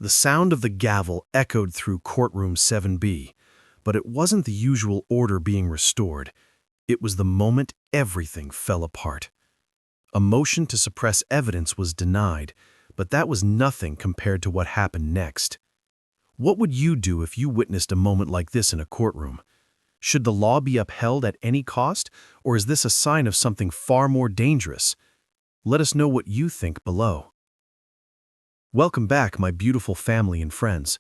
The sound of the gavel echoed through Courtroom 7B, but it wasn't the usual order being restored. It was the moment everything fell apart. A motion to suppress evidence was denied, but that was nothing compared to what happened next. What would you do if you witnessed a moment like this in a courtroom? Should the law be upheld at any cost, or is this a sign of something far more dangerous? Let us know what you think below. Welcome back, my beautiful family and friends.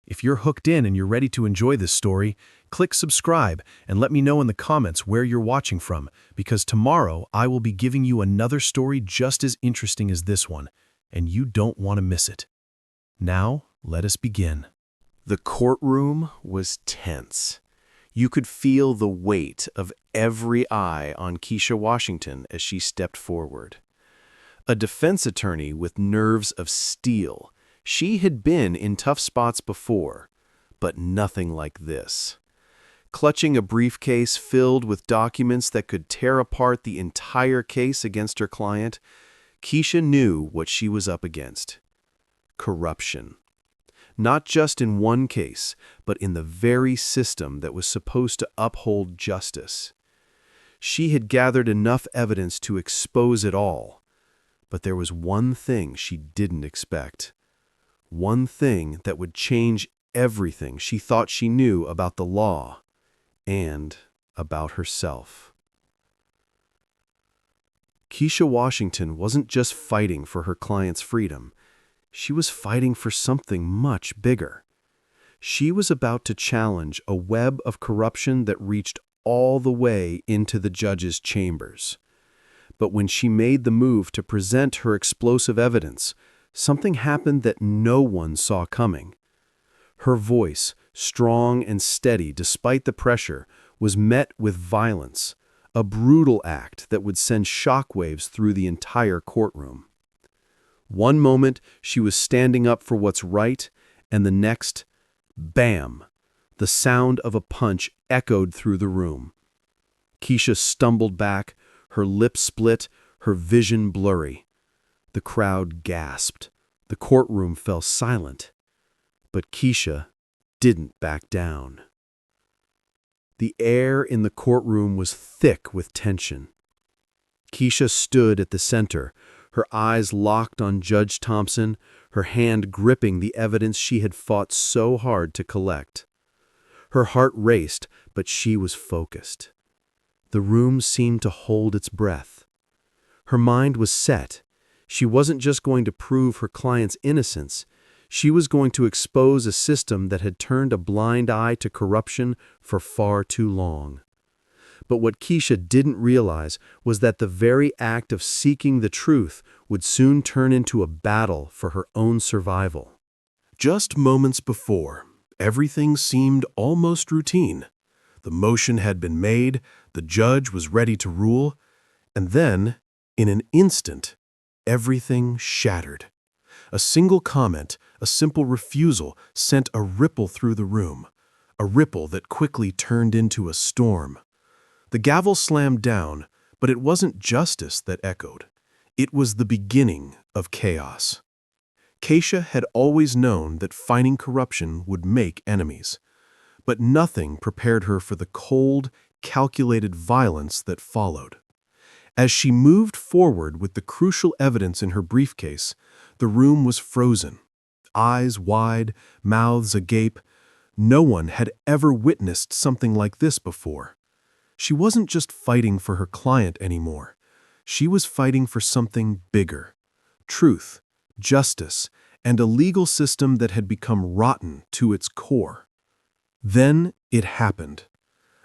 If you're hooked in and you're ready to enjoy this story, click subscribe and let me know in the comments where you're watching from, because tomorrow I will be giving you another story just as interesting as this one, and you don't want to miss it. Now, let us begin. The courtroom was tense. You could feel the weight of every eye on Kesha Washington as she stepped forward. A defense attorney with nerves of steel, she had been in tough spots before, but nothing like this. Clutching a briefcase filled with documents that could tear apart the entire case against her client, Kesha knew what she was up against. Corruption. Not just in one case, but in the very system that was supposed to uphold justice. She had gathered enough evidence to expose it all. But there was one thing she didn't expect. One thing that would change everything she thought she knew about the law and about herself. Kesha Washington wasn't just fighting for her client's freedom. She was fighting for something much bigger. She was about to challenge a web of corruption that reached all the way into the judge's chambers. But when she made the move to present her explosive evidence, something happened that no one saw coming. Her voice, strong and steady despite the pressure, was met with violence, a brutal act that would send shockwaves through the entire courtroom. One moment, she was standing up for what's right, and the next, bam! The sound of a punch echoed through the room. Kesha stumbled back, her lips split, her vision blurry. The crowd gasped. The courtroom fell silent. But Kesha didn't back down. The air in the courtroom was thick with tension. Kesha stood at the center, her eyes locked on Judge Thompson, her hand gripping the evidence she had fought so hard to collect. Her heart raced, but she was focused. The room seemed to hold its breath. Her mind was set. She wasn't just going to prove her client's innocence. She was going to expose a system that had turned a blind eye to corruption for far too long. But what Kesha didn't realize was that the very act of seeking the truth would soon turn into a battle for her own survival. Just moments before, everything seemed almost routine. The motion had been made, the judge was ready to rule, and then, in an instant, everything shattered. A single comment, a simple refusal, sent a ripple through the room, a ripple that quickly turned into a storm. The gavel slammed down, but it wasn't justice that echoed. It was the beginning of chaos. Kesha had always known that fighting corruption would make enemies. But nothing prepared her for the cold, calculated violence that followed. As she moved forward with the crucial evidence in her briefcase, the room was frozen. Eyes wide, mouths agape. No one had ever witnessed something like this before. She wasn't just fighting for her client anymore. She was fighting for something bigger. Truth, justice, and a legal system that had become rotten to its core. Then it happened.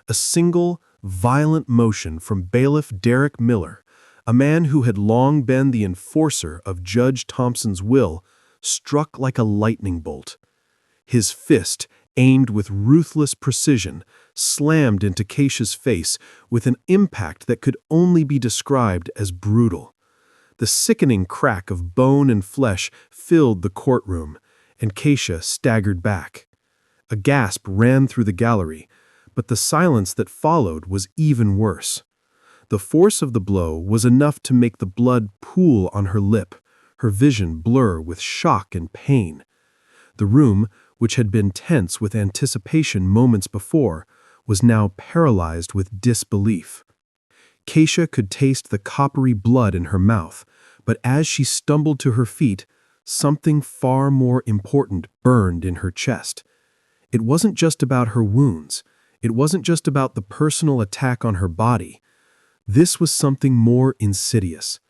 A single, violent motion from Bailiff Derek Miller, a man who had long been the enforcer of Judge Thompson's will, struck like a lightning bolt. His fist, aimed with ruthless precision, slammed into Kesha's face with an impact that could only be described as brutal. The sickening crack of bone and flesh filled the courtroom, and Kesha staggered back. A gasp ran through the gallery, but the silence that followed was even worse. The force of the blow was enough to make the blood pool on her lip, her vision blur with shock and pain. The room, which had been tense with anticipation moments before, was now paralyzed with disbelief. Kesha could taste the coppery blood in her mouth, but as she stumbled to her feet, something far more important burned in her chest. It wasn't just about her wounds. It wasn't just about the personal attack on her body. This was something more insidious.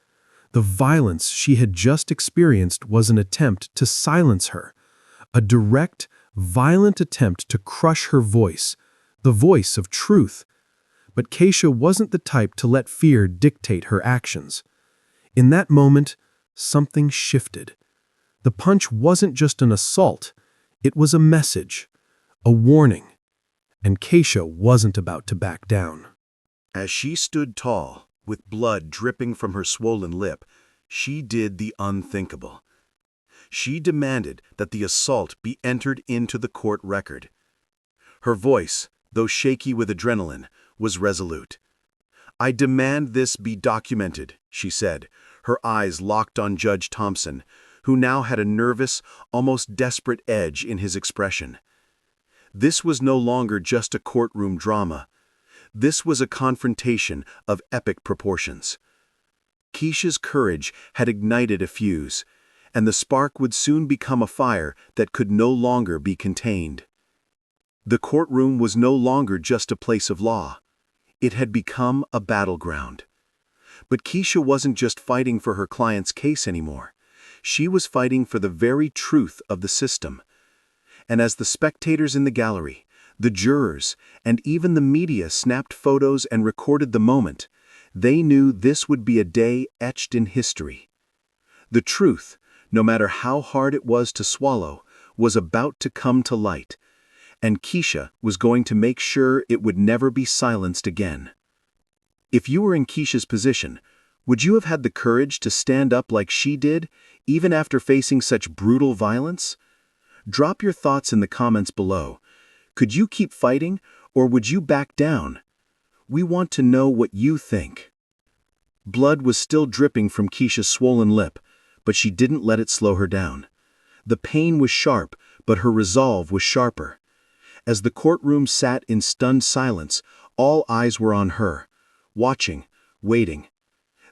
The violence she had just experienced was an attempt to silence her, a direct, violent attempt to crush her voice, the voice of truth. But Kesha wasn't the type to let fear dictate her actions. In that moment, something shifted. The punch wasn't just an assault, it was a message, a warning, and Kesha wasn't about to back down. As she stood tall, with blood dripping from her swollen lip, she did the unthinkable. She demanded that the assault be entered into the court record. Her voice, though shaky with adrenaline, was resolute. "I demand this be documented," she said, her eyes locked on Judge Thompson, who now had a nervous, almost desperate edge in his expression. This was no longer just a courtroom drama. This was a confrontation of epic proportions. Kesha's courage had ignited a fuse, and the spark would soon become a fire that could no longer be contained. The courtroom was no longer just a place of law. It had become a battleground. But Kesha wasn't just fighting for her client's case anymore. She was fighting for the very truth of the system. And as the spectators in the gallery, the jurors, and even the media snapped photos and recorded the moment, they knew this would be a day etched in history. The truth, no matter how hard it was to swallow, was about to come to light, and Kesha was going to make sure it would never be silenced again. If you were in Kesha's position, would you have had the courage to stand up like she did, even after facing such brutal violence? Drop your thoughts in the comments below. Could you keep fighting, or would you back down? We want to know what you think. Blood was still dripping from Kesha's swollen lip, but she didn't let it slow her down. The pain was sharp, but her resolve was sharper. As the courtroom sat in stunned silence, all eyes were on her, watching, waiting.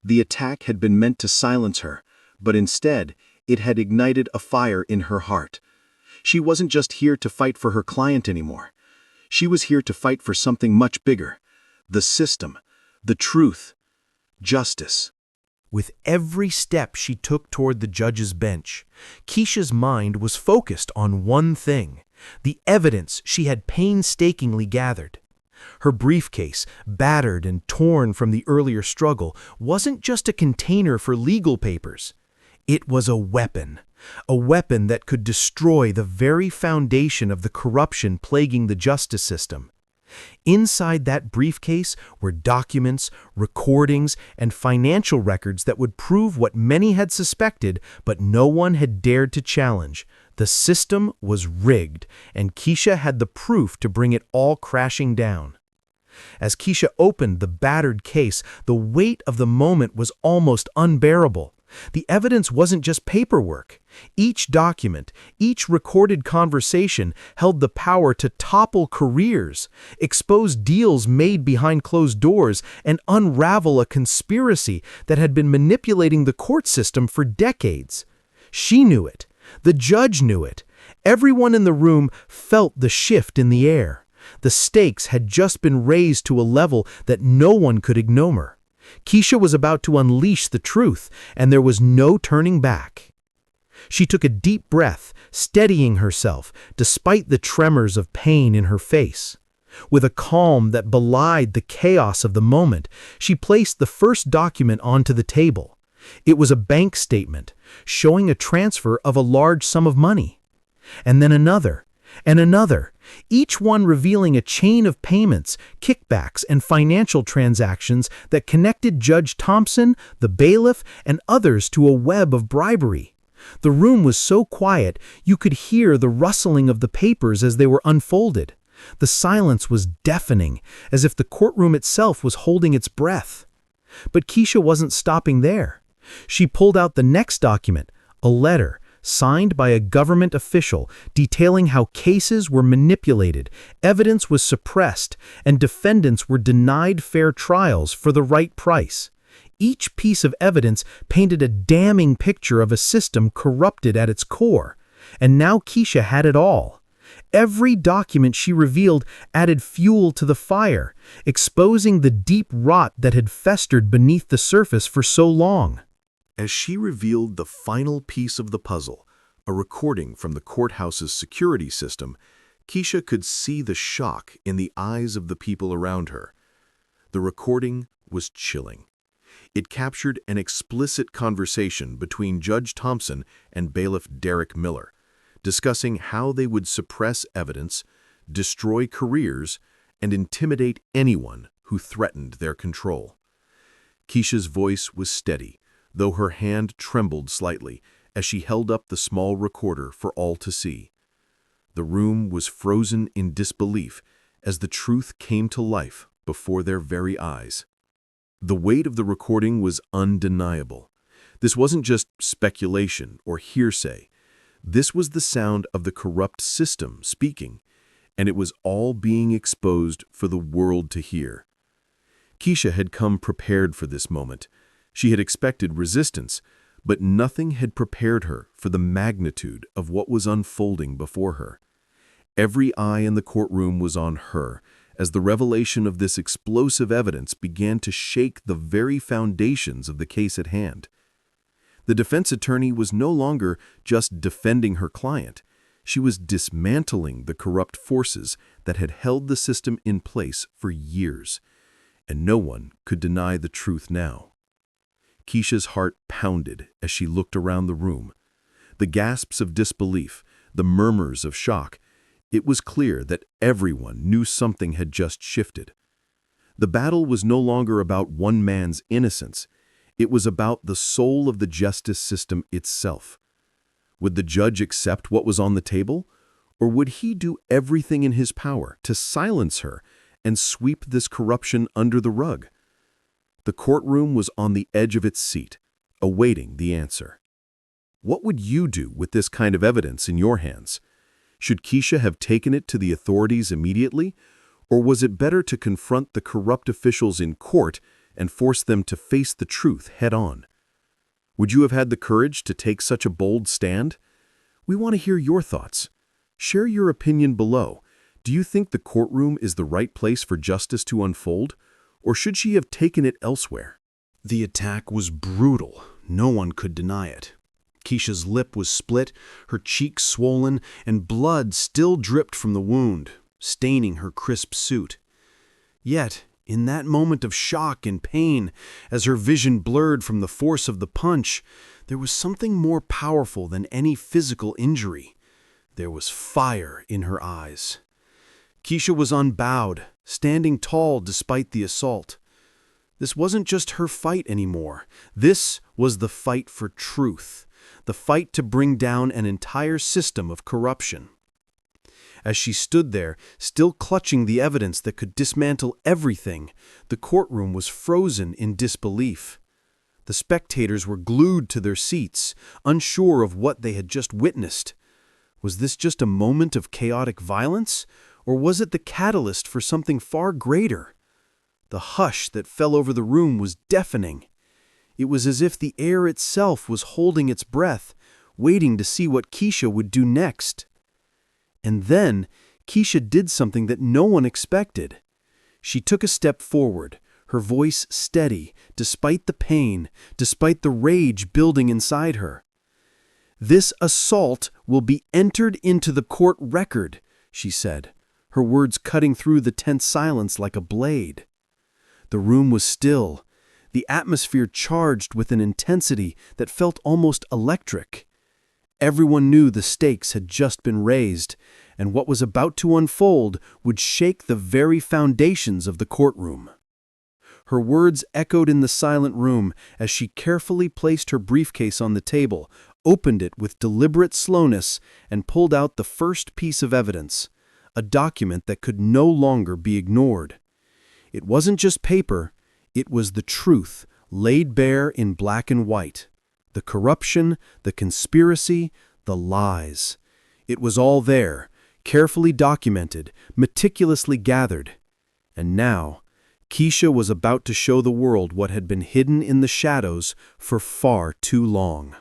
The attack had been meant to silence her, but instead, it had ignited a fire in her heart. She wasn't just here to fight for her client anymore. She was here to fight for something much bigger: the system, the truth, justice. With every step she took toward the judge's bench, Kesha's mind was focused on one thing: the evidence she had painstakingly gathered. Her briefcase, battered and torn from the earlier struggle, wasn't just a container for legal papers. It was a weapon that could destroy the very foundation of the corruption plaguing the justice system. Inside that briefcase were documents, recordings, and financial records that would prove what many had suspected, but no one had dared to challenge. The system was rigged, and Kesha had the proof to bring it all crashing down. As Kesha opened the battered case, the weight of the moment was almost unbearable. The evidence wasn't just paperwork. Each document, each recorded conversation held the power to topple careers, expose deals made behind closed doors, and unravel a conspiracy that had been manipulating the court system for decades. She knew it. The judge knew it. Everyone in the room felt the shift in the air. The stakes had just been raised to a level that no one could ignore. Kesha was about to unleash the truth, and there was no turning back. She took a deep breath, steadying herself, despite the tremors of pain in her face. With a calm that belied the chaos of the moment, she placed the first document onto the table. It was a bank statement, showing a transfer of a large sum of money. And then another, and another, each one revealing a chain of payments, kickbacks, and financial transactions that connected Judge Thompson, the bailiff, and others to a web of bribery. The room was so quiet you could hear the rustling of the papers as they were unfolded. The silence was deafening, as if the courtroom itself was holding its breath. But Kesha wasn't stopping there. She pulled out the next document, a letter, signed by a government official detailing how cases were manipulated, evidence was suppressed, and defendants were denied fair trials for the right price. Each piece of evidence painted a damning picture of a system corrupted at its core. And now Kesha had it all. Every document she revealed added fuel to the fire, exposing the deep rot that had festered beneath the surface for so long. As she revealed the final piece of the puzzle, a recording from the courthouse's security system, Kesha could see the shock in the eyes of the people around her. The recording was chilling. It captured an explicit conversation between Judge Thompson and Bailiff Derek Miller, discussing how they would suppress evidence, destroy careers, and intimidate anyone who threatened their control. Kesha's voice was steady, though her hand trembled slightly as she held up the small recorder for all to see. The room was frozen in disbelief as the truth came to life before their very eyes. The weight of the recording was undeniable. This wasn't just speculation or hearsay. This was the sound of the corrupt system speaking, and it was all being exposed for the world to hear. Kesha had come prepared for this moment. She had expected resistance, but nothing had prepared her for the magnitude of what was unfolding before her. Every eye in the courtroom was on her, as the revelation of this explosive evidence began to shake the very foundations of the case at hand. The defense attorney was no longer just defending her client. She was dismantling the corrupt forces that had held the system in place for years, and no one could deny the truth now. Kesha's heart pounded as she looked around the room. The gasps of disbelief, the murmurs of shock. It was clear that everyone knew something had just shifted. The battle was no longer about one man's innocence. It was about the soul of the justice system itself. Would the judge accept what was on the table, or would he do everything in his power to silence her and sweep this corruption under the rug? The courtroom was on the edge of its seat, awaiting the answer. What would you do with this kind of evidence in your hands? Should Kesha have taken it to the authorities immediately, or was it better to confront the corrupt officials in court and force them to face the truth head-on? Would you have had the courage to take such a bold stand? We want to hear your thoughts. Share your opinion below. Do you think the courtroom is the right place for justice to unfold, or should she have taken it elsewhere? The attack was brutal. No one could deny it. Kesha's lip was split, her cheek swollen, and blood still dripped from the wound, staining her crisp suit. Yet, in that moment of shock and pain, as her vision blurred from the force of the punch, there was something more powerful than any physical injury. There was fire in her eyes. Kesha was unbowed, standing tall despite the assault. This wasn't just her fight anymore. This was the fight for truth, the fight to bring down an entire system of corruption. As she stood there, still clutching the evidence that could dismantle everything, the courtroom was frozen in disbelief. The spectators were glued to their seats, unsure of what they had just witnessed. Was this just a moment of chaotic violence, or was it the catalyst for something far greater? The hush that fell over the room was deafening. It was as if the air itself was holding its breath, waiting to see what Kesha would do next. And then, Kesha did something that no one expected. She took a step forward, her voice steady, despite the pain, despite the rage building inside her. "This assault will be entered into the court record," she said, her words cutting through the tense silence like a blade. The room was still, the atmosphere charged with an intensity that felt almost electric. Everyone knew the stakes had just been raised, and what was about to unfold would shake the very foundations of the courtroom. Her words echoed in the silent room as she carefully placed her briefcase on the table, opened it with deliberate slowness, and pulled out the first piece of evidence, a document that could no longer be ignored. It wasn't just paper, it was the truth, laid bare in black and white. The corruption, the conspiracy, the lies. It was all there, carefully documented, meticulously gathered. And now, Kesha was about to show the world what had been hidden in the shadows for far too long.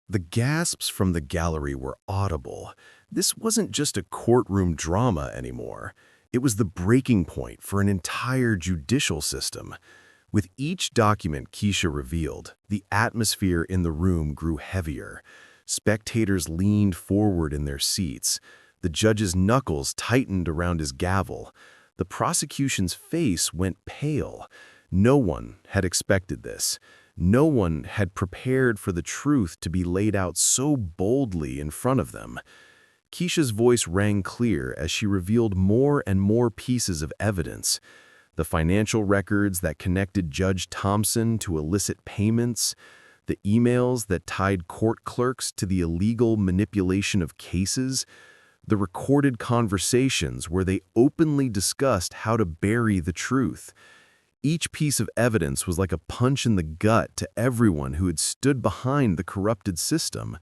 The gasps from the gallery were audible. This wasn't just a courtroom drama anymore. It was the breaking point for an entire judicial system. With each document Kesha revealed, the atmosphere in the room grew heavier. Spectators leaned forward in their seats. The judge's knuckles tightened around his gavel. The prosecution's face went pale. No one had expected this. No one had prepared for the truth to be laid out so boldly in front of them. Kesha's voice rang clear as she revealed more and more pieces of evidence. The financial records that connected Judge Thompson to illicit payments, the emails that tied court clerks to the illegal manipulation of cases, the recorded conversations where they openly discussed how to bury the truth. Each piece of evidence was like a punch in the gut to everyone who had stood behind the corrupted system.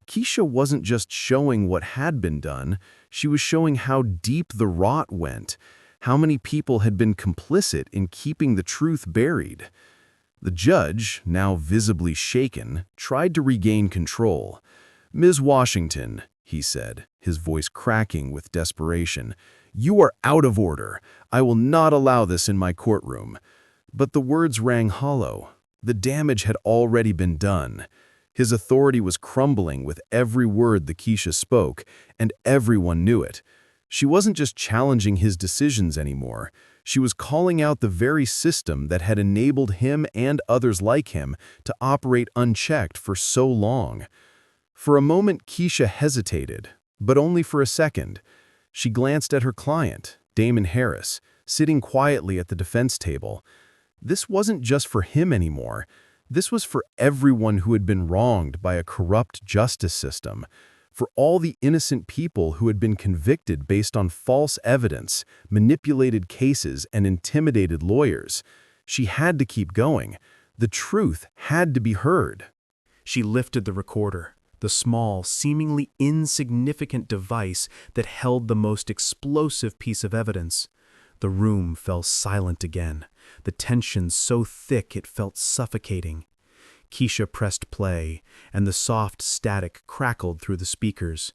Kesha wasn't just showing what had been done, she was showing how deep the rot went, how many people had been complicit in keeping the truth buried. The judge, now visibly shaken, tried to regain control. "Ms. Washington," he said, his voice cracking with desperation, "you are out of order. I will not allow this in my courtroom." But the words rang hollow. The damage had already been done. His authority was crumbling with every word that Kesha spoke, and everyone knew it. She wasn't just challenging his decisions anymore. She was calling out the very system that had enabled him and others like him to operate unchecked for so long. For a moment, Kesha hesitated, but only for a second. She glanced at her client, Damon Harris, sitting quietly at the defense table. This wasn't just for him anymore. This was for everyone who had been wronged by a corrupt justice system, for all the innocent people who had been convicted based on false evidence, manipulated cases, and intimidated lawyers. She had to keep going. The truth had to be heard. She lifted the recorder, the small, seemingly insignificant device that held the most explosive piece of evidence. The room fell silent again, the tension so thick it felt suffocating. Kesha pressed play, and the soft static crackled through the speakers.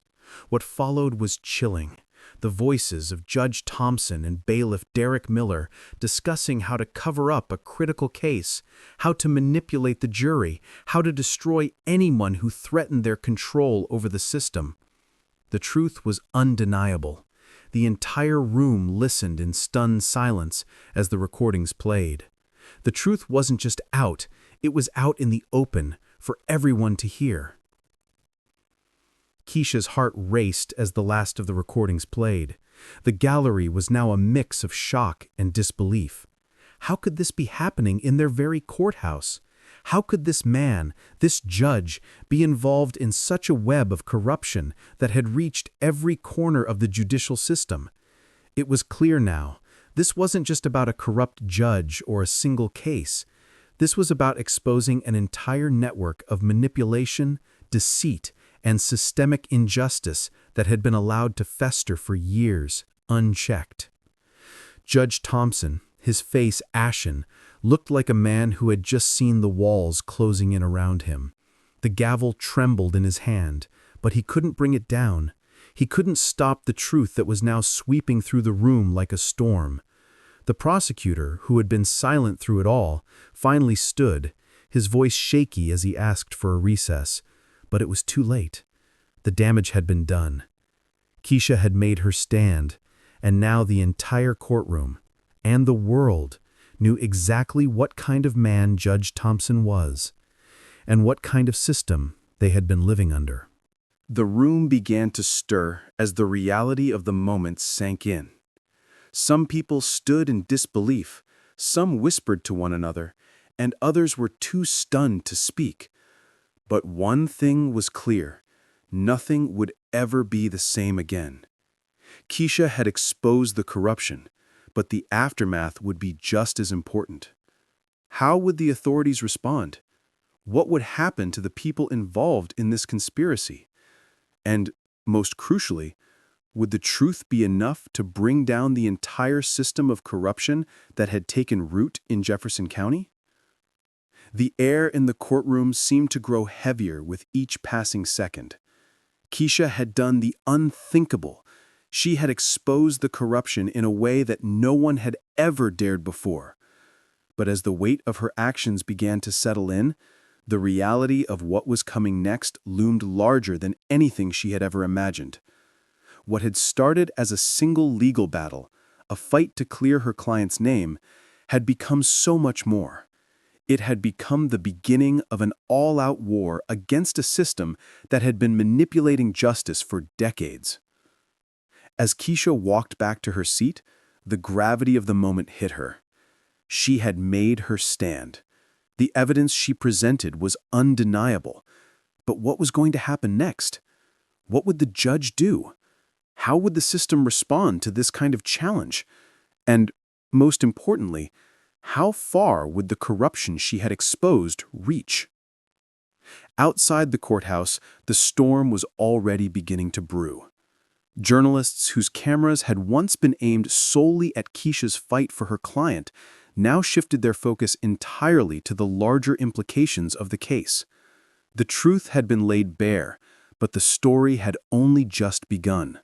What followed was chilling. The voices of Judge Thompson and Bailiff Derek Miller discussing how to cover up a critical case, how to manipulate the jury, how to destroy anyone who threatened their control over the system. The truth was undeniable. The entire room listened in stunned silence as the recordings played. The truth wasn't just out, it was out in the open for everyone to hear. Kesha's heart raced as the last of the recordings played. The gallery was now a mix of shock and disbelief. How could this be happening in their very courthouse? How could this man, this judge, be involved in such a web of corruption that had reached every corner of the judicial system? It was clear now. This wasn't just about a corrupt judge or a single case. This was about exposing an entire network of manipulation, deceit, and systemic injustice that had been allowed to fester for years, unchecked. Judge Thompson, his face ashen, looked like a man who had just seen the walls closing in around him. The gavel trembled in his hand, but he couldn't bring it down. He couldn't stop the truth that was now sweeping through the room like a storm. The prosecutor, who had been silent through it all, finally stood, his voice shaky as he asked for a recess. But it was too late. The damage had been done. Kesha had made her stand, and now the entire courtroom, and the world, knew exactly what kind of man Judge Thompson was, and what kind of system they had been living under. The room began to stir as the reality of the moment sank in. Some people stood in disbelief, some whispered to one another, and others were too stunned to speak. But one thing was clear: nothing would ever be the same again. Kesha had exposed the corruption, but the aftermath would be just as important. How would the authorities respond? What would happen to the people involved in this conspiracy? And, most crucially, would the truth be enough to bring down the entire system of corruption that had taken root in Jefferson County? The air in the courtroom seemed to grow heavier with each passing second. Kesha had done the unthinkable. She had exposed the corruption in a way that no one had ever dared before. But as the weight of her actions began to settle in, the reality of what was coming next loomed larger than anything she had ever imagined. What had started as a single legal battle, a fight to clear her client's name, had become so much more. It had become the beginning of an all-out war against a system that had been manipulating justice for decades. As Kesha walked back to her seat, the gravity of the moment hit her. She had made her stand. The evidence she presented was undeniable. But what was going to happen next? What would the judge do? How would the system respond to this kind of challenge? And, most importantly, how far would the corruption she had exposed reach? Outside the courthouse, the storm was already beginning to brew. Journalists whose cameras had once been aimed solely at Kesha's fight for her client now shifted their focus entirely to the larger implications of the case. The truth had been laid bare, but the story had only just begun.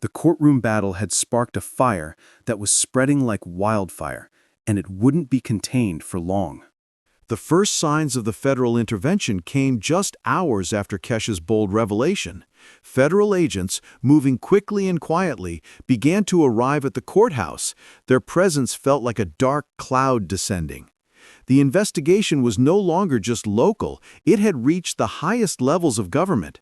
The courtroom battle had sparked a fire that was spreading like wildfire, and it wouldn't be contained for long. The first signs of the federal intervention came just hours after Kesha's bold revelation. Federal agents, moving quickly and quietly, began to arrive at the courthouse. Their presence felt like a dark cloud descending. The investigation was no longer just local, it had reached the highest levels of government.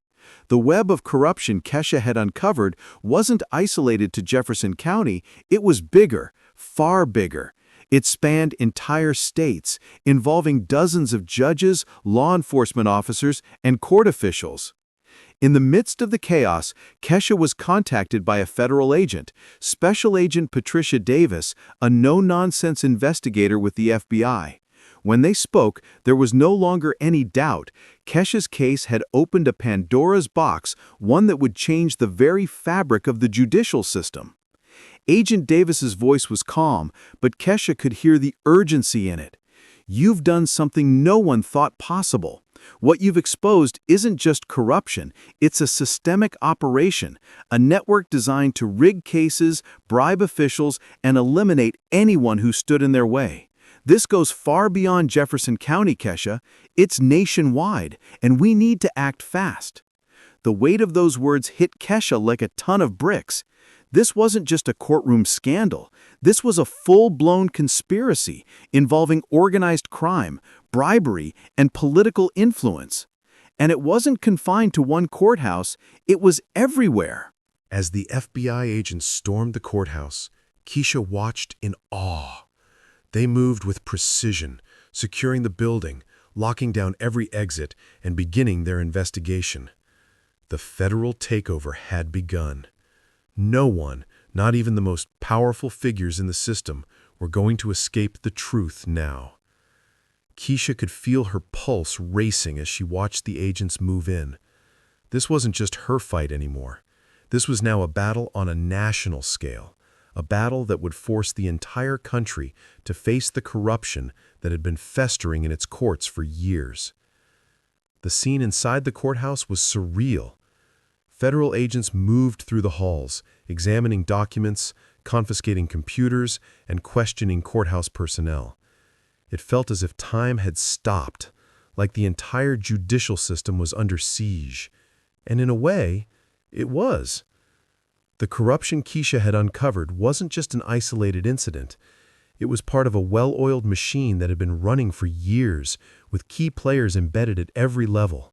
The web of corruption Kesha had uncovered wasn't isolated to Jefferson County, it was bigger, far bigger. It spanned entire states, involving dozens of judges, law enforcement officers, and court officials. In the midst of the chaos, Kesha was contacted by a federal agent, Special Agent Patricia Davis, a no-nonsense investigator with the FBI. When they spoke, there was no longer any doubt. Kesha's case had opened a Pandora's box, one that would change the very fabric of the judicial system. Agent Davis's voice was calm, but Kesha could hear the urgency in it. You've done something no one thought possible. What you've exposed isn't just corruption, it's a systemic operation, a network designed to rig cases, bribe officials, and eliminate anyone who stood in their way. This goes far beyond Jefferson County, Kesha. It's nationwide, and we need to act fast. The weight of those words hit Kesha like a ton of bricks. This wasn't just a courtroom scandal. This was a full-blown conspiracy involving organized crime, bribery, and political influence. And it wasn't confined to one courthouse, it was everywhere. As the FBI agents stormed the courthouse, Kesha watched in awe. They moved with precision, securing the building, locking down every exit, and beginning their investigation. The federal takeover had begun. No one, not even the most powerful figures in the system, were going to escape the truth now. Kesha could feel her pulse racing as she watched the agents move in. This wasn't just her fight anymore. This was now a battle on a national scale, a battle that would force the entire country to face the corruption that had been festering in its courts for years. The scene inside the courthouse was surreal. Federal agents moved through the halls, examining documents, confiscating computers, and questioning courthouse personnel. It felt as if time had stopped, like the entire judicial system was under siege. And in a way, it was. The corruption Kesha had uncovered wasn't just an isolated incident. It was part of a well-oiled machine that had been running for years, with key players embedded at every level.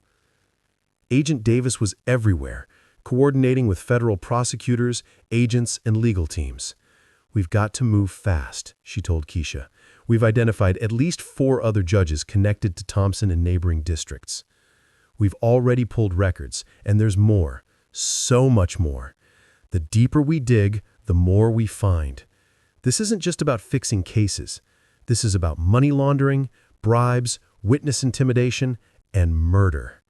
Agent Davis was everywhere, coordinating with federal prosecutors, agents, and legal teams. We've got to move fast, she told Kesha. We've identified at least 4 other judges connected to Thompson and neighboring districts. We've already pulled records, and there's more, so much more. The deeper we dig, the more we find. This isn't just about fixing cases. This is about money laundering, bribes, witness intimidation, and murder.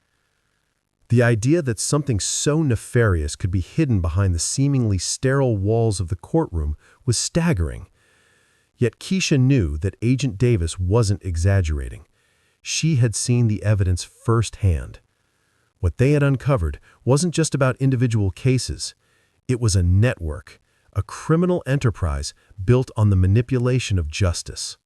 The idea that something so nefarious could be hidden behind the seemingly sterile walls of the courtroom was staggering. Yet Kesha knew that Agent Davis wasn't exaggerating. She had seen the evidence firsthand. What they had uncovered wasn't just about individual cases. It was a network, a criminal enterprise built on the manipulation of justice.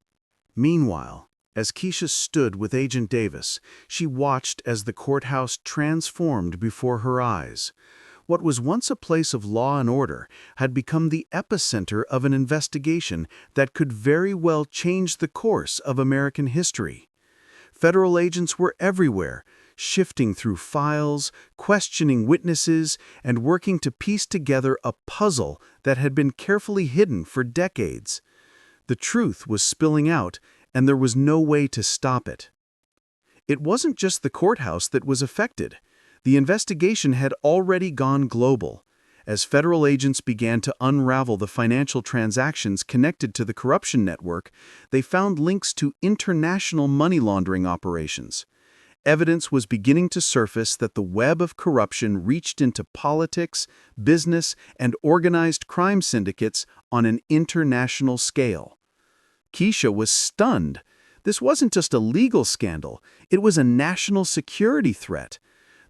Meanwhile, as Kesha stood with Agent Davis, she watched as the courthouse transformed before her eyes. What was once a place of law and order had become the epicenter of an investigation that could very well change the course of American history. Federal agents were everywhere, shifting through files, questioning witnesses, and working to piece together a puzzle that had been carefully hidden for decades. The truth was spilling out, and there was no way to stop it. It wasn't just the courthouse that was affected. The investigation had already gone global. As federal agents began to unravel the financial transactions connected to the corruption network, they found links to international money laundering operations. Evidence was beginning to surface that the web of corruption reached into politics, business, and organized crime syndicates on an international scale. Kesha was stunned. This wasn't just a legal scandal, it was a national security threat.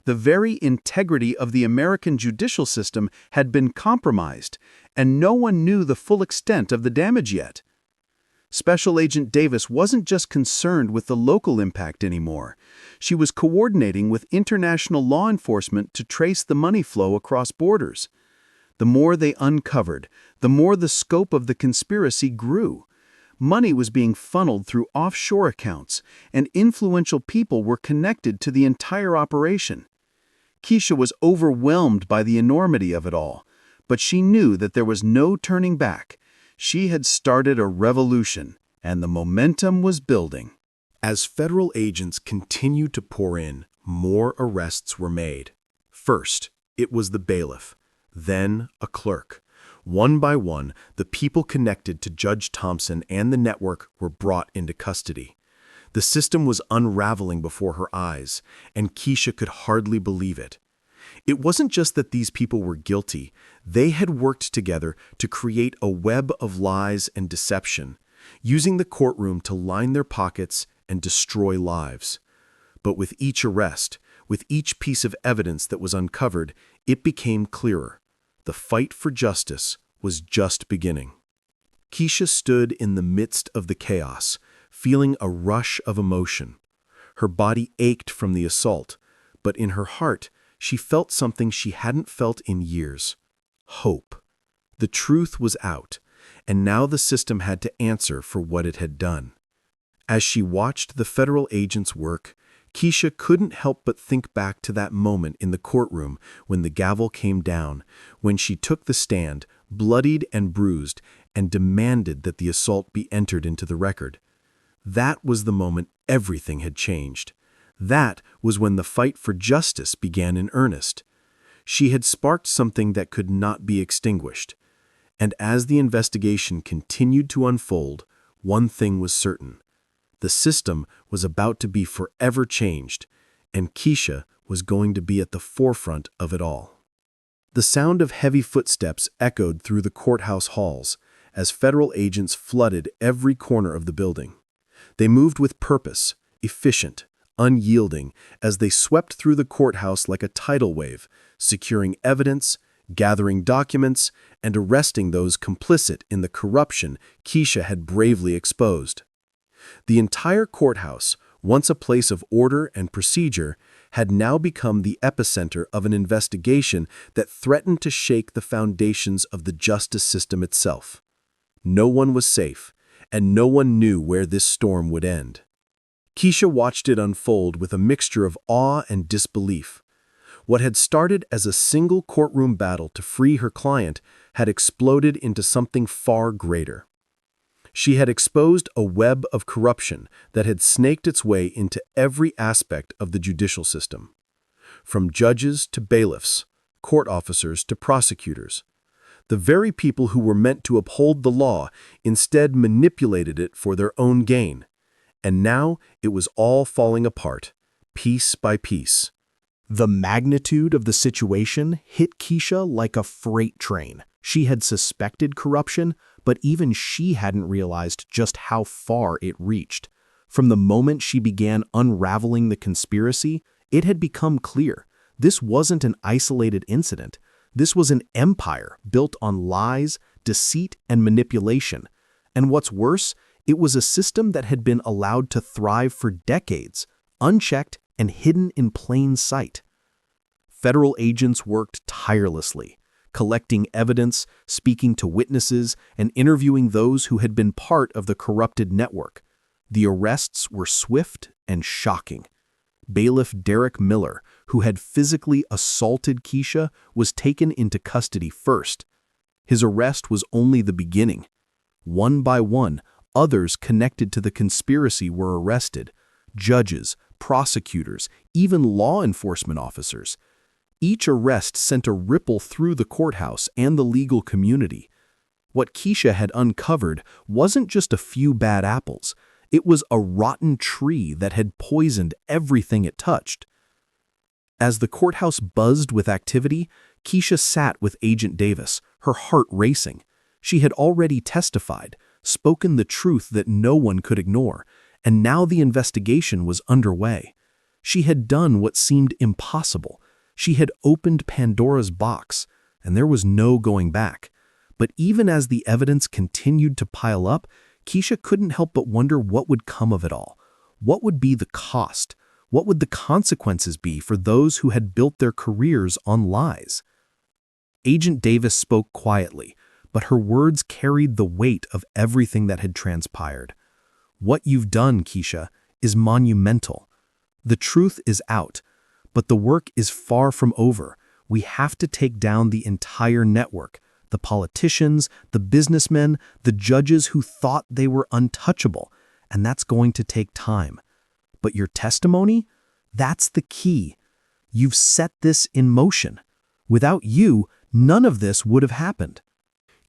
The very integrity of the American judicial system had been compromised, and no one knew the full extent of the damage yet. Special Agent Davis wasn't just concerned with the local impact anymore. She was coordinating with international law enforcement to trace the money flow across borders. The more they uncovered, the more the scope of the conspiracy grew. Money was being funneled through offshore accounts, and influential people were connected to the entire operation. Kesha was overwhelmed by the enormity of it all, but she knew that there was no turning back. She had started a revolution, and the momentum was building. As federal agents continued to pour in, more arrests were made. First, it was the bailiff, then a clerk. One by one, the people connected to Judge Thompson and the network were brought into custody. The system was unraveling before her eyes, and Kesha could hardly believe it. It wasn't just that these people were guilty. They had worked together to create a web of lies and deception, using the courtroom to line their pockets and destroy lives. But with each arrest, with each piece of evidence that was uncovered, it became clearer. The fight for justice was just beginning. Kesha stood in the midst of the chaos, feeling a rush of emotion. Her body ached from the assault, but in her heart, she felt something she hadn't felt in years: hope. The truth was out, and now the system had to answer for what it had done. As she watched the federal agents work, Kesha couldn't help but think back to that moment in the courtroom when the gavel came down, when she took the stand, bloodied and bruised, and demanded that the assault be entered into the record. That was the moment everything had changed. That was when the fight for justice began in earnest. She had sparked something that could not be extinguished. And as the investigation continued to unfold, one thing was certain. The system was about to be forever changed, and Kesha was going to be at the forefront of it all. The sound of heavy footsteps echoed through the courthouse halls as federal agents flooded every corner of the building. They moved with purpose, efficient, unyielding, as they swept through the courthouse like a tidal wave, securing evidence, gathering documents, and arresting those complicit in the corruption Kesha had bravely exposed. The entire courthouse, once a place of order and procedure, had now become the epicenter of an investigation that threatened to shake the foundations of the justice system itself. No one was safe, and no one knew where this storm would end. Kesha watched it unfold with a mixture of awe and disbelief. What had started as a single courtroom battle to free her client had exploded into something far greater. She had exposed a web of corruption that had snaked its way into every aspect of the judicial system. From judges to bailiffs, court officers to prosecutors. The very people who were meant to uphold the law instead manipulated it for their own gain. And now it was all falling apart, piece by piece. The magnitude of the situation hit Kesha like a freight train. She had suspected corruption, but even she hadn't realized just how far it reached. From the moment she began unraveling the conspiracy, it had become clear. This wasn't an isolated incident. This was an empire built on lies, deceit, and manipulation. And what's worse, it was a system that had been allowed to thrive for decades, unchecked and hidden in plain sight. Federal agents worked tirelessly, collecting evidence, speaking to witnesses, and interviewing those who had been part of the corrupted network. The arrests were swift and shocking. Bailiff Derek Miller, who had physically assaulted Kesha, was taken into custody first. His arrest was only the beginning. One by one, others connected to the conspiracy were arrested. Judges, prosecutors, even law enforcement officers. Each arrest sent a ripple through the courthouse and the legal community. What Kesha had uncovered wasn't just a few bad apples. It was a rotten tree that had poisoned everything it touched. As the courthouse buzzed with activity, Kesha sat with Agent Davis, her heart racing. She had already testified, spoken the truth that no one could ignore, and now the investigation was underway. She had done what seemed impossible. She had opened Pandora's box, and there was no going back. But even as the evidence continued to pile up, Kesha couldn't help but wonder what would come of it all. What would be the cost? What would the consequences be for those who had built their careers on lies? Agent Davis spoke quietly, but her words carried the weight of everything that had transpired. What you've done, Kesha, is monumental. The truth is out, but the work is far from over. We have to take down the entire network. The politicians, the businessmen, the judges who thought they were untouchable, and that's going to take time. But your testimony? That's the key. You've set this in motion. Without you, none of this would have happened.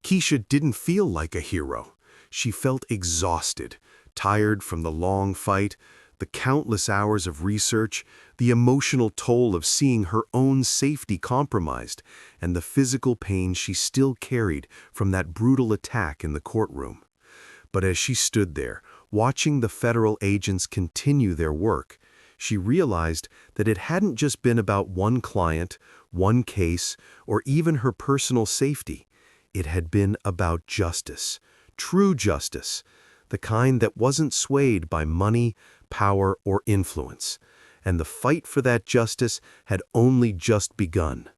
Kesha didn't feel like a hero. She felt exhausted, tired from the long fight, the countless hours of research, the emotional toll of seeing her own safety compromised, and the physical pain she still carried from that brutal attack in the courtroom. But as she stood there, watching the federal agents continue their work, she realized that it hadn't just been about one client, one case, or even her personal safety. It had been about justice, true justice, the kind that wasn't swayed by money, power, or influence. And the fight for that justice had only just begun.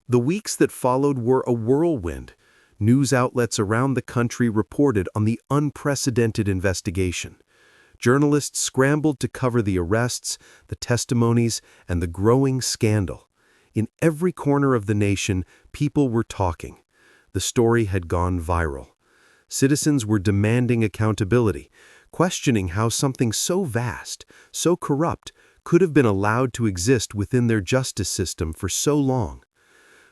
The weeks that followed were a whirlwind. News outlets around the country reported on the unprecedented investigation. Journalists scrambled to cover the arrests, the testimonies, and the growing scandal. In every corner of the nation, people were talking. The story had gone viral. Citizens were demanding accountability, questioning how something so vast, so corrupt, could have been allowed to exist within their justice system for so long.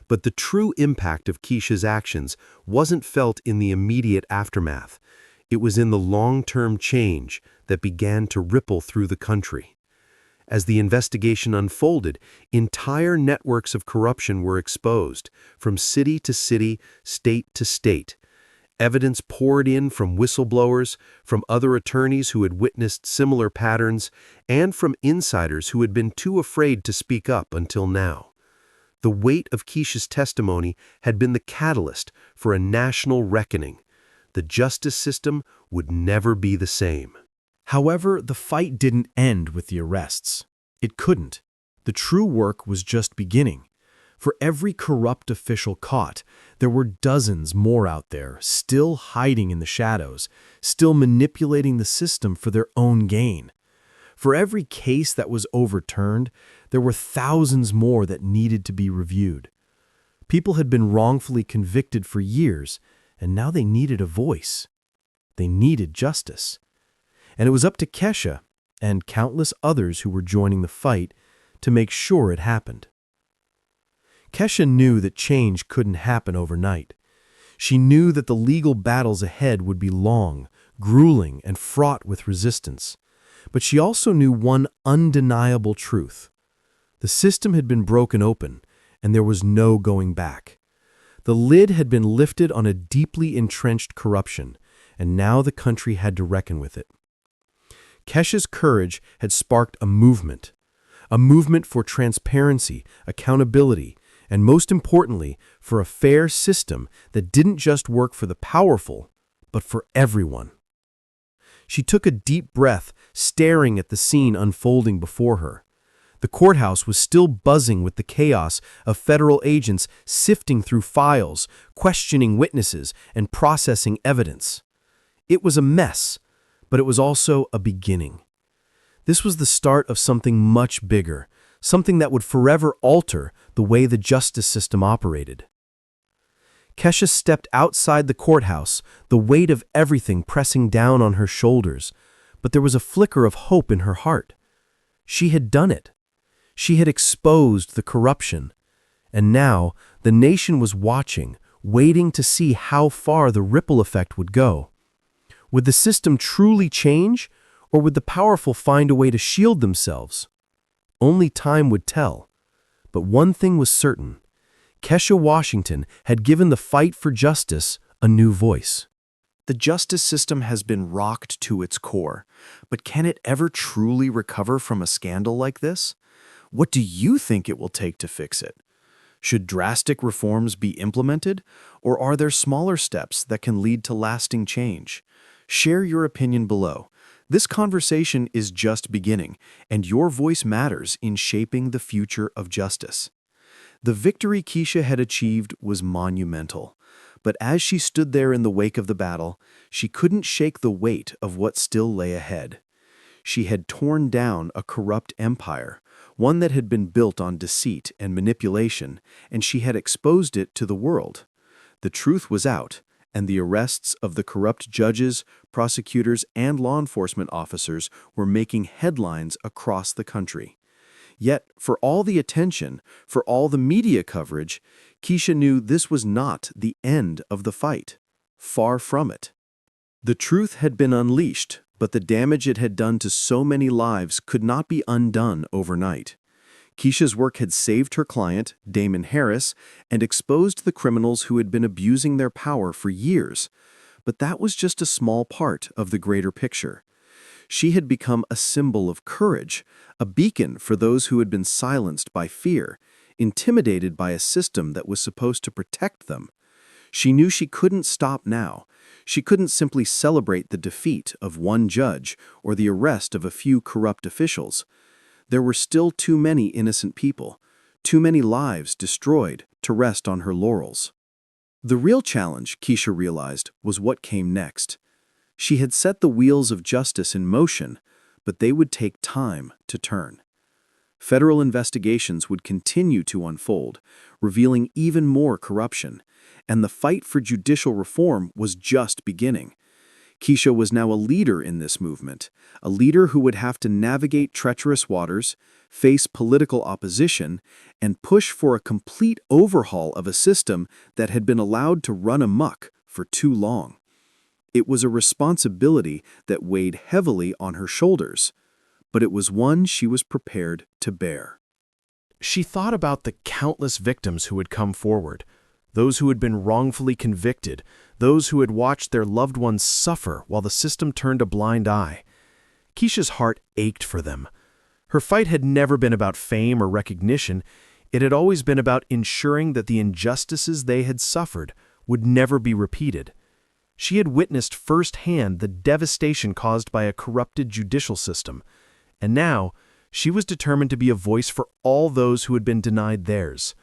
But the true impact of Kesha's actions wasn't felt in the immediate aftermath. It was in the long-term change that began to ripple through the country. As the investigation unfolded, entire networks of corruption were exposed, from city to city, state to state. Evidence poured in from whistleblowers, from other attorneys who had witnessed similar patterns, and from insiders who had been too afraid to speak up until now. The weight of Kesha's testimony had been the catalyst for a national reckoning. The justice system would never be the same. However, the fight didn't end with the arrests. It couldn't. The true work was just beginning. For every corrupt official caught, there were dozens more out there, still hiding in the shadows, still manipulating the system for their own gain. For every case that was overturned, there were thousands more that needed to be reviewed. People had been wrongfully convicted for years, and now they needed a voice. They needed justice. And it was up to Kesha, and countless others who were joining the fight, to make sure it happened. Kesha knew that change couldn't happen overnight. She knew that the legal battles ahead would be long, grueling, and fraught with resistance. But she also knew one undeniable truth. The system had been broken open, and there was no going back. The lid had been lifted on a deeply entrenched corruption, and now the country had to reckon with it. Kesha's courage had sparked a movement for transparency, accountability, and most importantly, for a fair system that didn't just work for the powerful, but for everyone. She took a deep breath, staring at the scene unfolding before her. The courthouse was still buzzing with the chaos of federal agents sifting through files, questioning witnesses, and processing evidence. It was a mess, but it was also a beginning. This was the start of something much bigger, something that would forever alter the way the justice system operated. Kesha stepped outside the courthouse, the weight of everything pressing down on her shoulders, but there was a flicker of hope in her heart. She had done it. She had exposed the corruption, and now the nation was watching, waiting to see how far the ripple effect would go. Would the system truly change, or would the powerful find a way to shield themselves? Only time would tell. But one thing was certain. Kesha Washington had given the fight for justice a new voice. The justice system has been rocked to its core, but can it ever truly recover from a scandal like this? What do you think it will take to fix it? Should drastic reforms be implemented, or are there smaller steps that can lead to lasting change? Share your opinion below. This conversation is just beginning, and your voice matters in shaping the future of justice. The victory Kesha had achieved was monumental, but as she stood there in the wake of the battle, she couldn't shake the weight of what still lay ahead. She had torn down a corrupt empire, one that had been built on deceit and manipulation, and she had exposed it to the world. The truth was out, and the arrests of the corrupt judges, prosecutors, and law enforcement officers were making headlines across the country. Yet, for all the attention, for all the media coverage, Kesha knew this was not the end of the fight. Far from it. The truth had been unleashed, but the damage it had done to so many lives could not be undone overnight. Kesha's work had saved her client, Damon Harris, and exposed the criminals who had been abusing their power for years. But that was just a small part of the greater picture. She had become a symbol of courage, a beacon for those who had been silenced by fear, intimidated by a system that was supposed to protect them. She knew she couldn't stop now. She couldn't simply celebrate the defeat of one judge or the arrest of a few corrupt officials. There were still too many innocent people, too many lives destroyed to rest on her laurels. The real challenge, Kesha realized, was what came next. She had set the wheels of justice in motion, but they would take time to turn. Federal investigations would continue to unfold, revealing even more corruption, and the fight for judicial reform was just beginning. Kesha was now a leader in this movement, a leader who would have to navigate treacherous waters, face political opposition, and push for a complete overhaul of a system that had been allowed to run amok for too long. It was a responsibility that weighed heavily on her shoulders, but it was one she was prepared to bear. She thought about the countless victims who had come forward, those who had been wrongfully convicted, those who had watched their loved ones suffer while the system turned a blind eye. Kesha's heart ached for them. Her fight had never been about fame or recognition. It had always been about ensuring that the injustices they had suffered would never be repeated. She had witnessed firsthand the devastation caused by a corrupted judicial system, and now she was determined to be a voice for all those who had been denied theirs.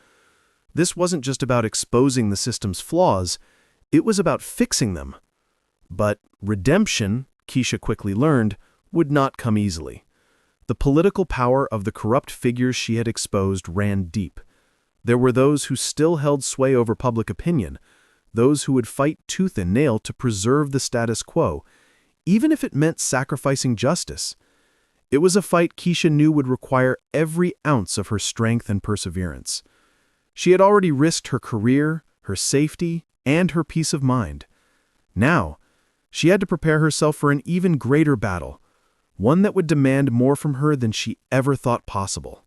This wasn't just about exposing the system's flaws, it was about fixing them. But redemption, Kesha quickly learned, would not come easily. The political power of the corrupt figures she had exposed ran deep. There were those who still held sway over public opinion, those who would fight tooth and nail to preserve the status quo, even if it meant sacrificing justice. It was a fight Kesha knew would require every ounce of her strength and perseverance. She had already risked her career, her safety, and her peace of mind. Now, she had to prepare herself for an even greater battle, one that would demand more from her than she ever thought possible.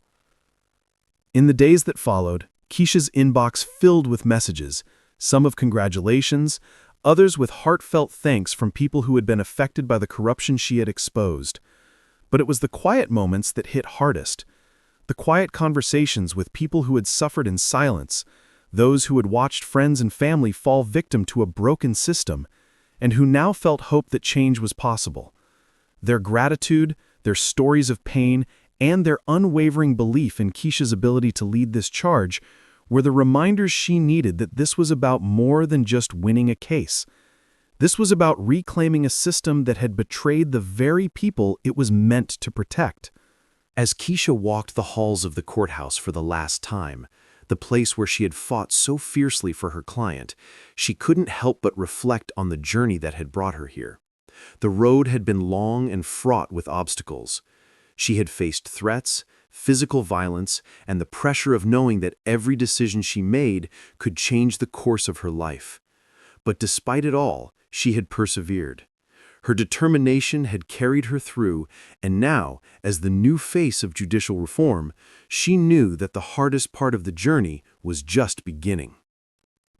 In the days that followed, Kesha's inbox filled with messages, some of congratulations, others with heartfelt thanks from people who had been affected by the corruption she had exposed. But it was the quiet moments that hit hardest. The quiet conversations with people who had suffered in silence, those who had watched friends and family fall victim to a broken system, and who now felt hope that change was possible. Their gratitude, their stories of pain, and their unwavering belief in Kesha's ability to lead this charge were the reminders she needed that this was about more than just winning a case. This was about reclaiming a system that had betrayed the very people it was meant to protect. As Kesha walked the halls of the courthouse for the last time, the place where she had fought so fiercely for her client, she couldn't help but reflect on the journey that had brought her here. The road had been long and fraught with obstacles. She had faced threats, physical violence, and the pressure of knowing that every decision she made could change the course of her life. But despite it all, she had persevered. Her determination had carried her through, and now, as the new face of judicial reform, she knew that the hardest part of the journey was just beginning.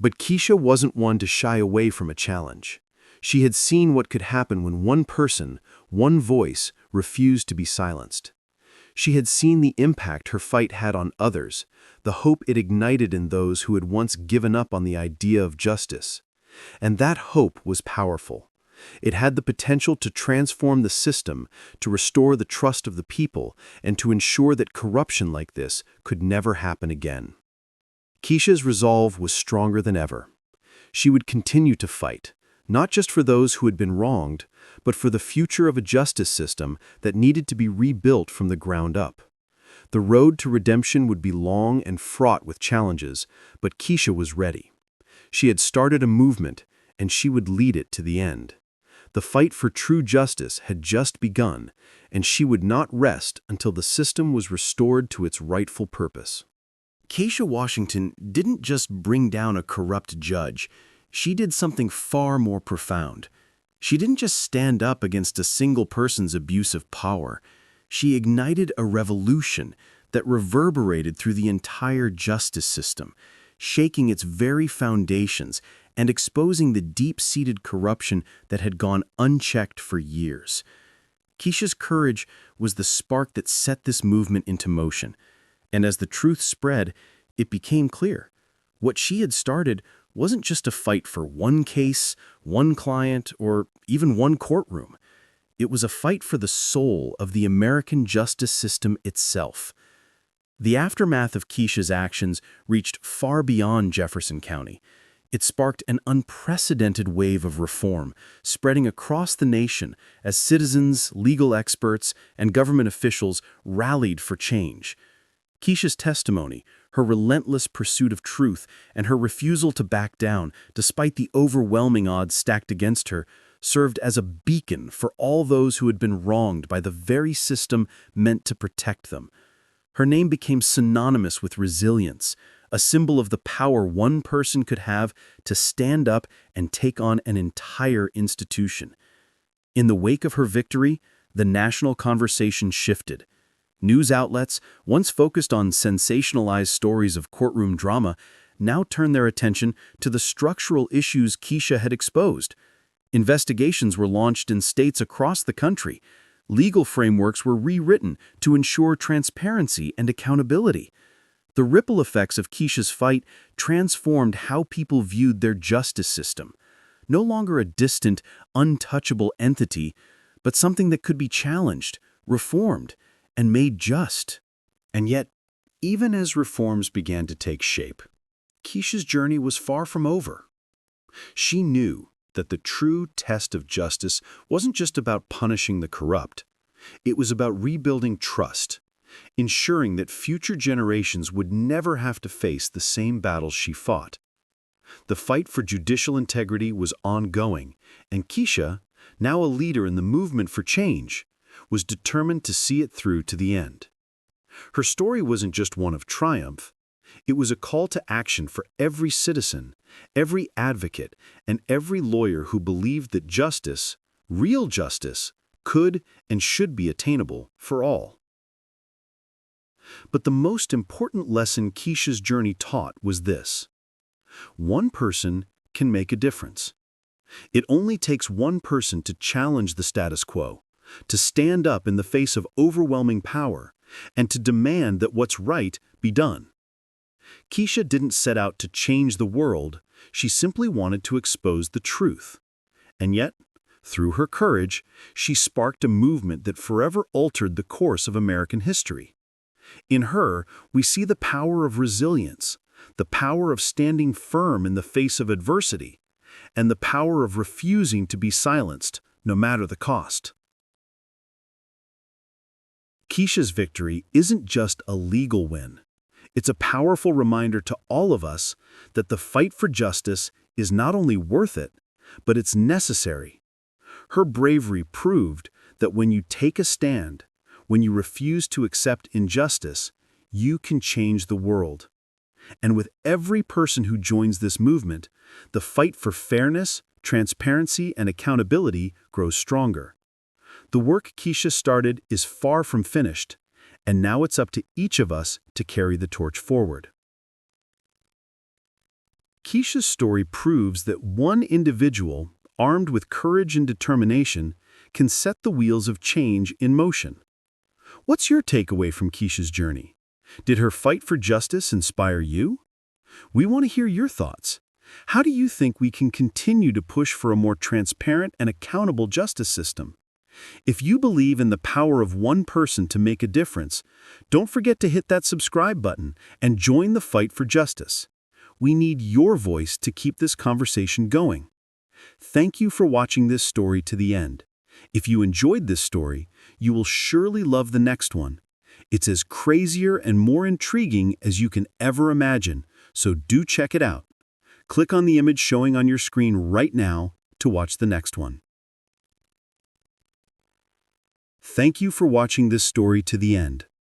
But Kesha wasn't one to shy away from a challenge. She had seen what could happen when one person, one voice, refused to be silenced. She had seen the impact her fight had on others, the hope it ignited in those who had once given up on the idea of justice. And that hope was powerful. It had the potential to transform the system, to restore the trust of the people, and to ensure that corruption like this could never happen again. Kesha's resolve was stronger than ever. She would continue to fight, not just for those who had been wronged, but for the future of a justice system that needed to be rebuilt from the ground up. The road to redemption would be long and fraught with challenges, but Kesha was ready. She had started a movement, and she would lead it to the end. The fight for true justice had just begun, and she would not rest until the system was restored to its rightful purpose. Kesha Washington didn't just bring down a corrupt judge. She did something far more profound. She didn't just stand up against a single person's abuse of power. She ignited a revolution that reverberated through the entire justice system, shaking its very foundations and exposing the deep-seated corruption that had gone unchecked for years. Kesha's courage was the spark that set this movement into motion, and as the truth spread, it became clear. What she had started wasn't just a fight for one case, one client, or even one courtroom. It was a fight for the soul of the American justice system itself. The aftermath of Kesha's actions reached far beyond Jefferson County. It sparked an unprecedented wave of reform, spreading across the nation as citizens, legal experts, and government officials rallied for change. Kesha's testimony, her relentless pursuit of truth, and her refusal to back down, despite the overwhelming odds stacked against her, served as a beacon for all those who had been wronged by the very system meant to protect them. Her name became synonymous with resilience, a symbol of the power one person could have to stand up and take on an entire institution. In the wake of her victory, the national conversation shifted. News outlets, once focused on sensationalized stories of courtroom drama, now turned their attention to the structural issues Kesha had exposed. Investigations were launched in states across the country. Legal frameworks were rewritten to ensure transparency and accountability. The ripple effects of Kesha's fight transformed how people viewed their justice system. No longer a distant, untouchable entity, but something that could be challenged, reformed, and made just. And yet, even as reforms began to take shape, Kesha's journey was far from over. She knew that the true test of justice wasn't just about punishing the corrupt. It was about rebuilding trust, ensuring that future generations would never have to face the same battles she fought. The fight for judicial integrity was ongoing, and Kesha, now a leader in the movement for change, was determined to see it through to the end. Her story wasn't just one of triumph. It was a call to action for every citizen, every advocate, and every lawyer who believed that justice, real justice, could and should be attainable for all. But the most important lesson Kesha's journey taught was this: one person can make a difference. It only takes one person to challenge the status quo, to stand up in the face of overwhelming power, and to demand that what's right be done. Kesha didn't set out to change the world, she simply wanted to expose the truth. And yet, through her courage, she sparked a movement that forever altered the course of American history. In her, we see the power of resilience, the power of standing firm in the face of adversity, and the power of refusing to be silenced, no matter the cost. Kesha's victory isn't just a legal win. It's a powerful reminder to all of us that the fight for justice is not only worth it, but it's necessary. Her bravery proved that when you take a stand, when you refuse to accept injustice, you can change the world. And with every person who joins this movement, the fight for fairness, transparency, and accountability grows stronger. The work Kesha started is far from finished, and now it's up to each of us to carry the torch forward. Kesha's story proves that one individual, armed with courage and determination, can set the wheels of change in motion. What's your takeaway from Kesha's journey? Did her fight for justice inspire you? We want to hear your thoughts. How do you think we can continue to push for a more transparent and accountable justice system? If you believe in the power of one person to make a difference, don't forget to hit that subscribe button and join the fight for justice. We need your voice to keep this conversation going. Thank you for watching this story to the end. If you enjoyed this story, you will surely love the next one. It's as crazier and more intriguing as you can ever imagine, so do check it out. Click on the image showing on your screen right now to watch the next one. Thank you for watching this story to the end.